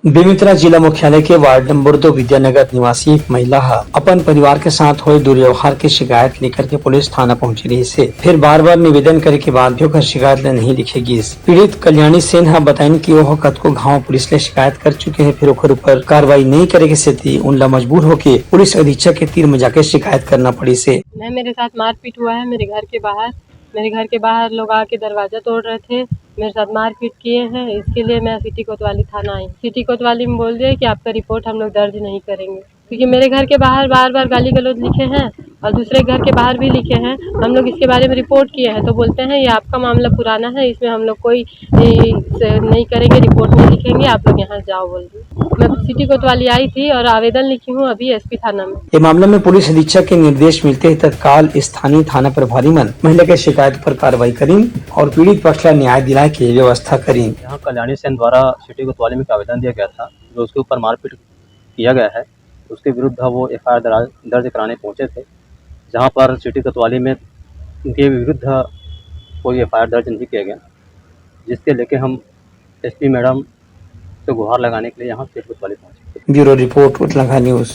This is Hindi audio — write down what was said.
बेमेतरा जिला मुख्यालय के वार्ड नंबर 2 विद्यानगर निवासी एक महिला अपन परिवार के साथ हुए दुर्व्यवहार की शिकायत लेकर के पुलिस थाना पहुंची रही से फिर बार बार निवेदन करे के बाद भी ओकर शिकायत नहीं लिखेगी। पीड़ित कल्याणी सेन बताइन की वह कतको घाव पुलिस ले शिकायत कर चुके हैं, फिर ओकर ऊपर कार्रवाई नहीं करे के सेती उनला मजबूर होके पुलिस अधीक्षक के तीर में जाके शिकायत करना पड़ी से। मेरे साथ मारपीट हुआ है। मेरे घर के बाहर लोग आके दरवाजा तोड़ रहे थे, मेरे साथ मारपीट किए हैं। इसके लिए मैं सिटी कोतवाली थाना आई। सिटी कोतवाली में बोल दिया कि आपका रिपोर्ट हम लोग दर्ज नहीं करेंगे, क्योंकि मेरे घर के बाहर बार बार गाली गलौज लिखे हैं और दूसरे घर के बाहर भी लिखे हैं। हम लोग इसके बारे में रिपोर्ट किए हैं तो बोलते हैं ये आपका मामला पुराना है, इसमें हम लोग कोई नहीं करेंगे, रिपोर्ट नहीं लिखेंगे, आप लोग यहाँ जाओ बोल दिए। मैं सिटी कोतवाली आई थी और आवेदन लिखी हूँ अभी एसपी थाना में। ये मामले में पुलिस अधीक्षक के निर्देश मिलते ही तत्काल स्थानीय थाना प्रभारी मन महिला के शिकायत पर कार्रवाई करीं और पीड़ित पक्ष ला न्याय दिलाए की व्यवस्था करीं। यहाँ कल्याणी सेन द्वारा सिटी कोतवाली में आवेदन दिया गया था, जो उसके ऊपर मारपीट किया गया है, उसके विरुद्ध वो FIR दर्ज कराने पहुंचे थे, जहां पर सिटी कोतवाली में उनके विरुद्ध कोई FIR दर्ज नहीं किया गया, जिसके लेके हम SP मैडम से गुहार लगाने के लिए यहाँ सिटी कोतवाली पहुंचे। ब्यूरो रिपोर्ट उतलाखा न्यूज।